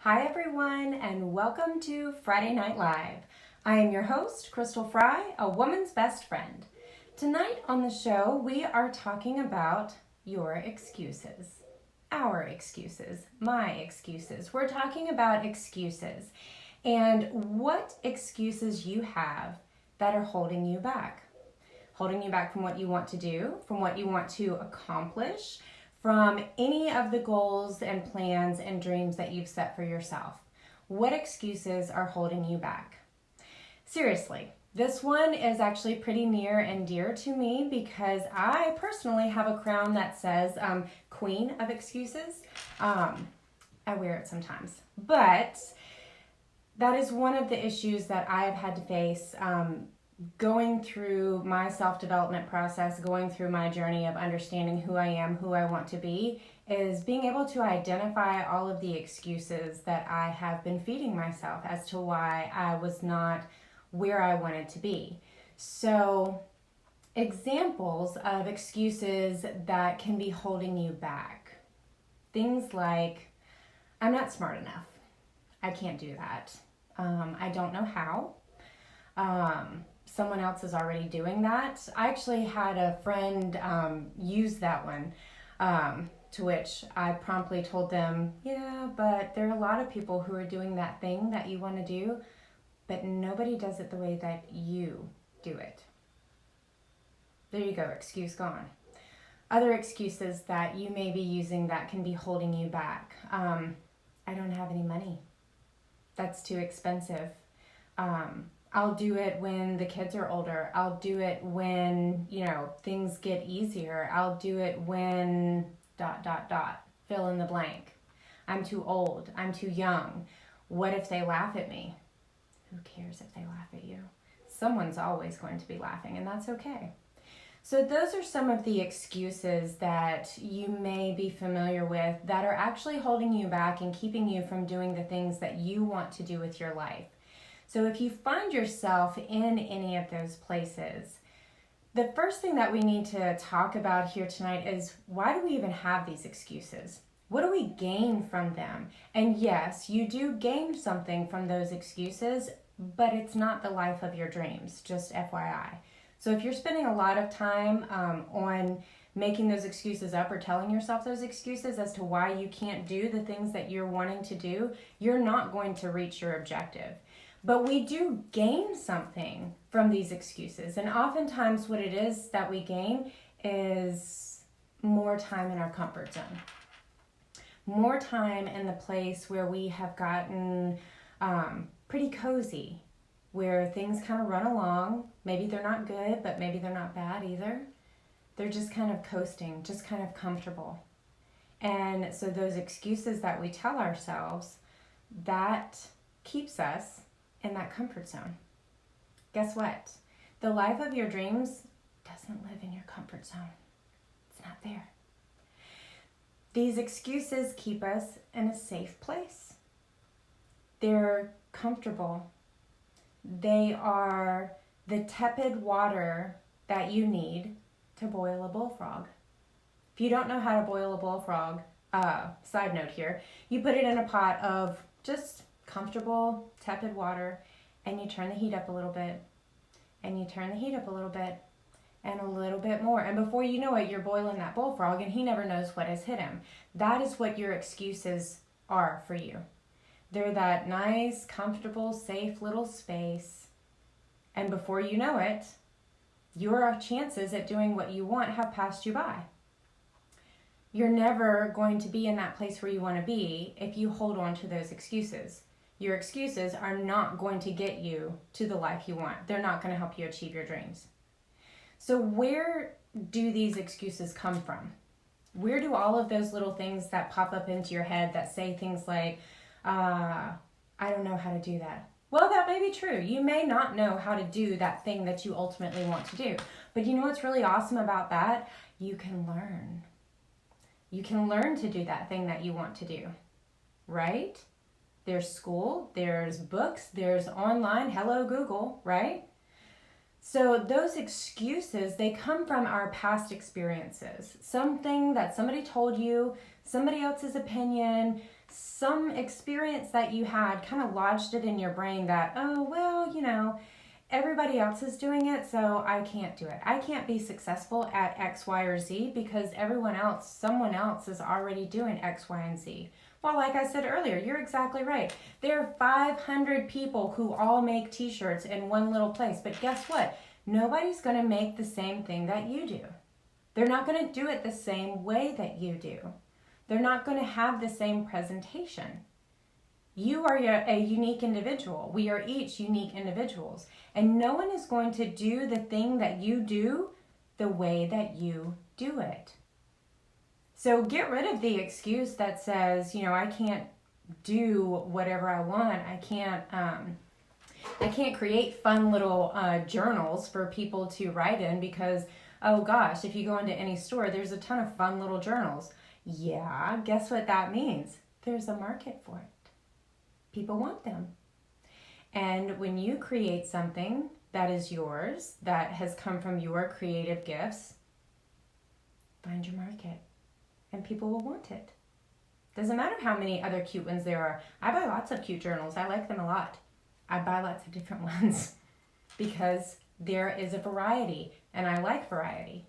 Hi everyone, and welcome to Friday Night Live. I am your host, Crystal Fry, a woman's best friend. Tonight on the show, we are talking about your excuses. Our excuses, my excuses. We're talking about excuses and what excuses you have that are holding you back. Holding you back from what you want to do, from what you want to accomplish, from any of the goals and plans and dreams that you've set for yourself. What excuses are holding you back? Seriously, this one is actually pretty near and dear to me because I personally have a crown that says Queen of Excuses. I wear it sometimes, but that is one of the issues that I have had to face going through my self-development process, going through my journey of understanding who I am, who I want to be, is being able to identify all of the excuses that I have been feeding myself as to why I was not where I wanted to be. So, examples of excuses that can be holding you back. Things like, I'm not smart enough. I can't do that. I don't know how. Someone else is already doing that. I actually had a friend use that one, to which I promptly told them, yeah, but there are a lot of people who are doing that thing that you want to do, but nobody does it the way that you do it. There you go, excuse gone. Other excuses that you may be using that can be holding you back. I don't have any money. That's too expensive. I'll do it when the kids are older. I'll do it when, things get easier. I'll do it when ... Fill in the blank. I'm too old. I'm too young. What if they laugh at me? Who cares if they laugh at you? Someone's always going to be laughing, and that's okay. So those are some of the excuses that you may be familiar with that are actually holding you back and keeping you from doing the things that you want to do with your life. So if you find yourself in any of those places, the first thing that we need to talk about here tonight is, why do we even have these excuses? What do we gain from them? And yes, you do gain something from those excuses, but it's not the life of your dreams, just FYI. So if you're spending a lot of time on making those excuses up or telling yourself those excuses as to why you can't do the things that you're wanting to do, you're not going to reach your objective. But we do gain something from these excuses. And oftentimes what it is that we gain is more time in our comfort zone. More time in the place where we have gotten pretty cozy, where things kind of run along. Maybe they're not good, but maybe they're not bad either. They're just kind of coasting, just kind of comfortable. And so those excuses that we tell ourselves, that keeps us in that comfort zone. Guess what? The life of your dreams doesn't live in your comfort zone. It's not there. These excuses keep us in a safe place. They're comfortable. They are the tepid water that you need to boil a bullfrog. If you don't know how to boil a bullfrog, side note here, you put it in a pot of just comfortable, tepid water, and you turn the heat up a little bit, and you turn the heat up a little bit, and a little bit more. And before you know it, you're boiling that bullfrog, and he never knows what has hit him. That is what your excuses are for you. They're that nice, comfortable, safe little space, and before you know it, your chances at doing what you want have passed you by. You're never going to be in that place where you want to be if you hold on to those excuses. Your excuses are not going to get you to the life you want. They're not going to help you achieve your dreams. So where do these excuses come from? Where do all of those little things that pop up into your head that say things like, I don't know how to do that? Well, that may be true. You may not know how to do that thing that you ultimately want to do. But you know what's really awesome about that? You can learn. You can learn to do that thing that you want to do, right? There's school, there's books, there's online, hello Google, right? So those excuses, they come from our past experiences. Something that somebody told you, somebody else's opinion, some experience that you had kind of lodged it in your brain that, oh, well, everybody else is doing it, so I can't do it. I can't be successful at X, Y, or Z because someone else is already doing X, Y, and Z. Well, like I said earlier, you're exactly right. There are 500 people who all make t-shirts in one little place, but guess what? Nobody's going to make the same thing that you do. They're not going to do it the same way that you do. They're not going to have the same presentation. You are a unique individual. We are each unique individuals. And no one is going to do the thing that you do the way that you do it. So get rid of the excuse that says, I can't do whatever I want. I can't create fun little journals for people to write in because, oh gosh, if you go into any store, there's a ton of fun little journals. Yeah, guess what that means? There's a market for it. People want them. And when you create something that is yours, that has come from your creative gifts, find your market and people will want it. Doesn't matter how many other cute ones there are. I buy lots of cute journals. I like them a lot. I buy lots of different ones because there is a variety and I like variety.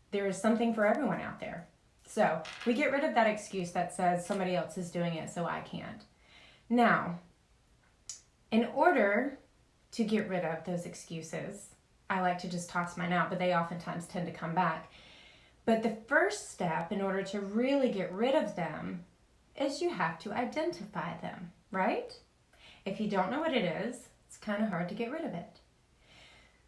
There is something for everyone out there. So we get rid of that excuse that says somebody else is doing it so I can't. Now, in order to get rid of those excuses, I like to just toss mine out, but they oftentimes tend to come back. But the first step in order to really get rid of them is you have to identify them, right? If you don't know what it is, it's kind of hard to get rid of it.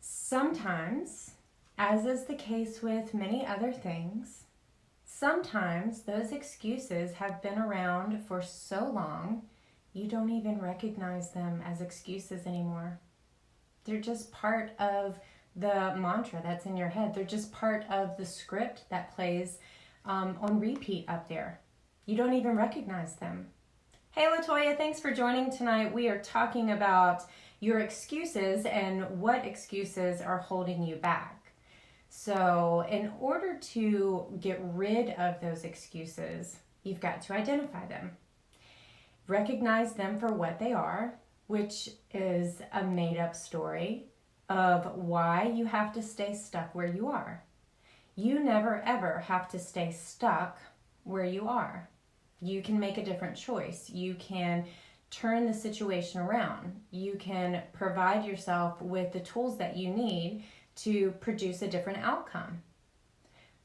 Sometimes, as is the case with many other things, sometimes those excuses have been around for so long, you don't even recognize them as excuses anymore. They're just part of the mantra that's in your head. They're just part of the script that plays on repeat up there. You don't even recognize them. Hey LaToya, thanks for joining tonight. We are talking about your excuses and what excuses are holding you back. So in order to get rid of those excuses, you've got to identify them. Recognize them for what they are, which is a made-up story of why you have to stay stuck where you are. You never ever have to stay stuck where you are. You can make a different choice. You can turn the situation around. You can provide yourself with the tools that you need to produce a different outcome.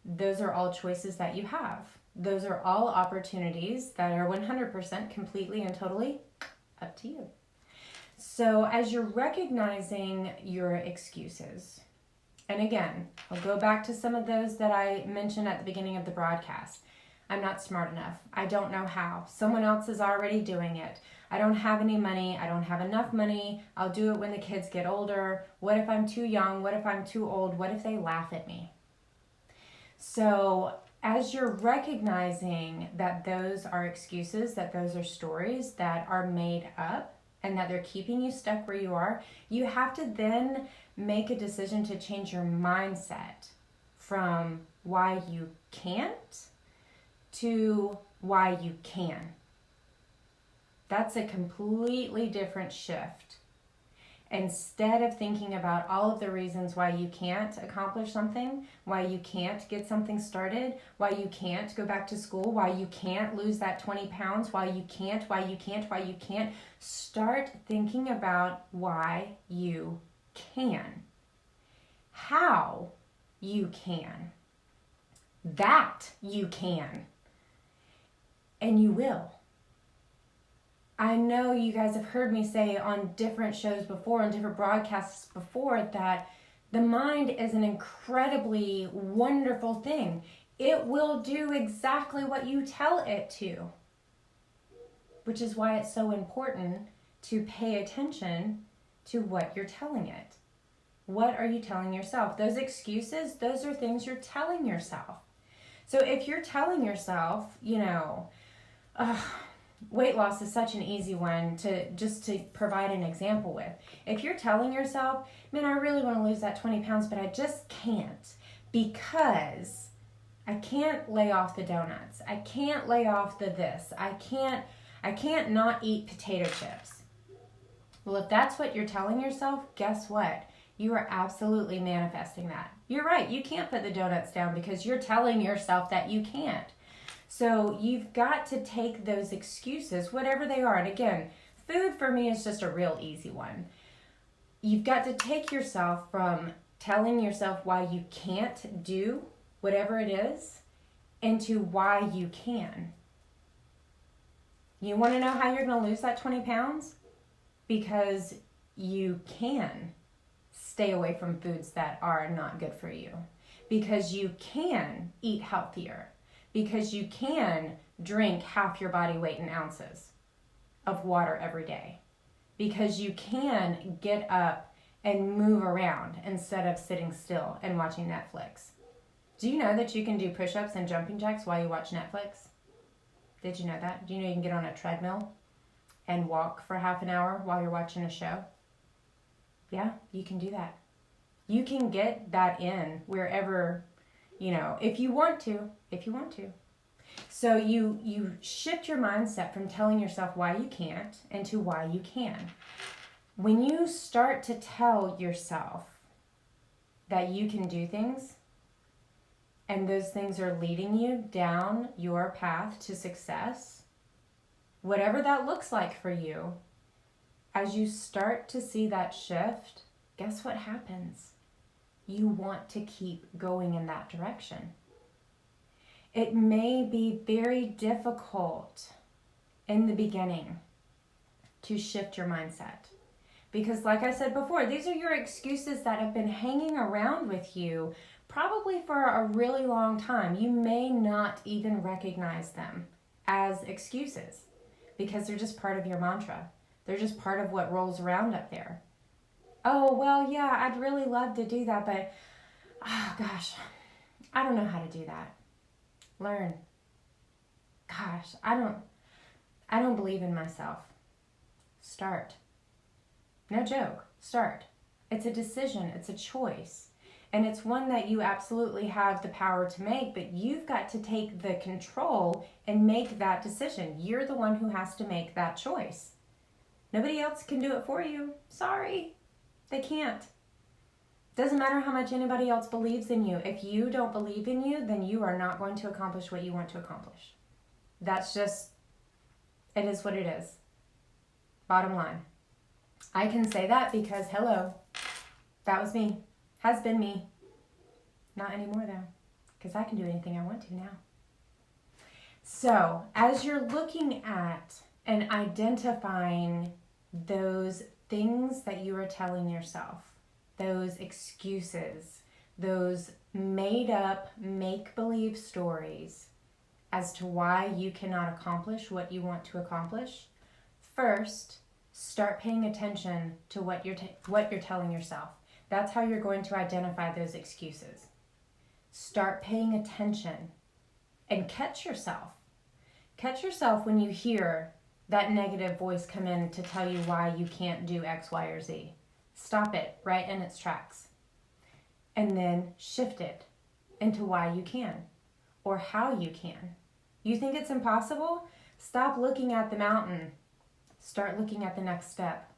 Those are all choices that you have. Those are all opportunities that are 100% completely and totally up to you. So as you're recognizing your excuses, and again, I'll go back to some of those that I mentioned at the beginning of the broadcast. I'm not smart enough. I don't know how. Someone else is already doing it. I don't have any money. I don't have enough money. I'll do it when the kids get older. What if I'm too young? What if I'm too old? What if they laugh at me? So as you're recognizing that those are excuses, that those are stories that are made up, and that they're keeping you stuck where you are, you have to then make a decision to change your mindset from why you can't to why you can. That's a completely different shift. Instead of thinking about all of the reasons why you can't accomplish something, why you can't get something started, why you can't go back to school, why you can't lose that 20 pounds, why you can't, start thinking about why you can. How you can. That you can. And you will. I know you guys have heard me say on different shows before, on different broadcasts before, that the mind is an incredibly wonderful thing. It will do exactly what you tell it to, which is why it's so important to pay attention to what you're telling it. What are you telling yourself? Those excuses, those are things you're telling yourself. So if you're telling yourself, weight loss is such an easy one to provide an example with. If you're telling yourself, man, I really want to lose that 20 pounds, but I just can't because I can't lay off the donuts. I can't lay off the this. I can't not eat potato chips. Well, if that's what you're telling yourself, guess what? You are absolutely manifesting that. You're right. You can't put the donuts down because you're telling yourself that you can't. So you've got to take those excuses, whatever they are. And again, food for me is just a real easy one. You've got to take yourself from telling yourself why you can't do whatever it is into why you can. You want to know how you're going to lose that 20 pounds? Because you can stay away from foods that are not good for you. Because you can eat healthier. Because you can drink half your body weight in ounces of water every day. Because you can get up and move around instead of sitting still and watching Netflix. Do you know that you can do push-ups and jumping jacks while you watch Netflix? Did you know that? Do you know you can get on a treadmill and walk for half an hour while you're watching a show? Yeah, you can do that. You can get that in wherever, if you want to. So you shift your mindset from telling yourself why you can't into why you can. When you start to tell yourself that you can do things, and those things are leading you down your path to success, whatever that looks like for you, as you start to see that shift, guess what happens? You want to keep going in that direction. It may be very difficult in the beginning to shift your mindset. Because like I said before, these are your excuses that have been hanging around with you probably for a really long time. You may not even recognize them as excuses because they're just part of your mantra. They're just part of what rolls around up there. Oh, well, yeah, I'd really love to do that, but, oh gosh, I don't know how to do that. Learn. Gosh, I don't believe in myself. Start. No joke. Start. It's a decision. It's a choice. And it's one that you absolutely have the power to make, but you've got to take the control and make that decision. You're the one who has to make that choice. Nobody else can do it for you. Sorry. They can't. Doesn't matter how much anybody else believes in you. If you don't believe in you, then you are not going to accomplish what you want to accomplish. That's just, it is what it is. Bottom line. I can say that because, hello, that was me. Has been me. Not anymore though, because I can do anything I want to now. So, as you're looking at and identifying those things that you are telling yourself, those excuses, those made up, make-believe stories as to why you cannot accomplish what you want to accomplish, first, start paying attention to what you're telling yourself. That's how you're going to identify those excuses. Start paying attention and catch yourself. Catch yourself when you hear that negative voice come in to tell you why you can't do X, Y, or Z. Stop it right in its tracks. And then shift it into why you can or how you can. You think it's impossible? Stop looking at the mountain. Start looking at the next step.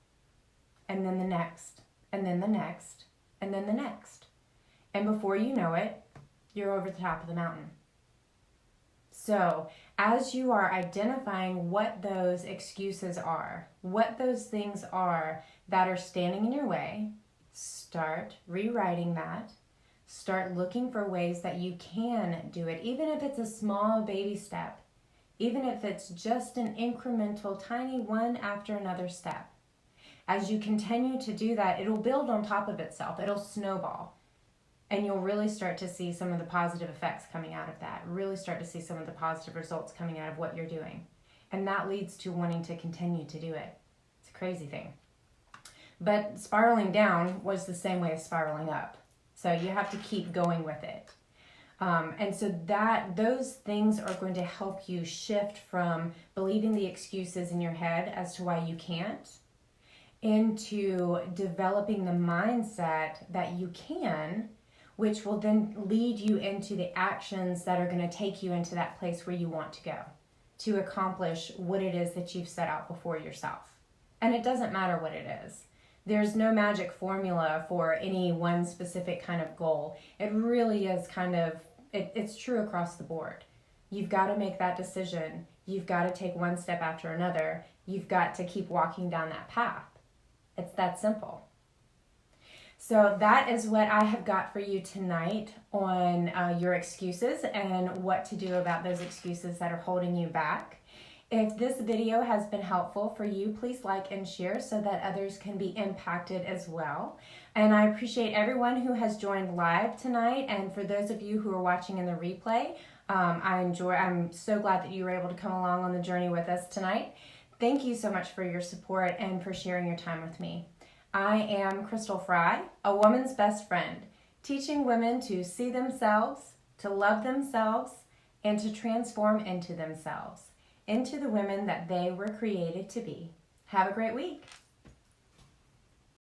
And then the next. And then the next, and then the next. And before you know it, you're over the top of the mountain. So, as you are identifying what those excuses are, what those things are that are standing in your way, start rewriting that. Start looking for ways that you can do it, even if it's a small baby step, even if it's just an incremental, tiny one after another step. As you continue to do that, it'll build on top of itself. It'll snowball. And you'll really start to see some of the positive effects coming out of that. Really start to see some of the positive results coming out of what you're doing. And that leads to wanting to continue to do it. It's a crazy thing. But spiraling down was the same way as spiraling up. So you have to keep going with it. And so those things are going to help you shift from believing the excuses in your head as to why you can't, into developing the mindset that you can which will then lead you into the actions that are going to take you into that place where you want to go, to accomplish what it is that you've set out before yourself. And it doesn't matter what it is. There's no magic formula for any one specific kind of goal. It really is it's true across the board. You've got to make that decision. You've got to take one step after another. You've got to keep walking down that path. It's that simple. So that is what I have got for you tonight on your excuses and what to do about those excuses that are holding you back. If this video has been helpful for you, please like and share so that others can be impacted as well. And I appreciate everyone who has joined live tonight. And for those of you who are watching in the replay, I'm so glad that you were able to come along on the journey with us tonight. Thank you so much for your support and for sharing your time with me. I am Crystal Fry, a woman's best friend, teaching women to see themselves, to love themselves, and to transform into themselves, into the women that they were created to be. Have a great week.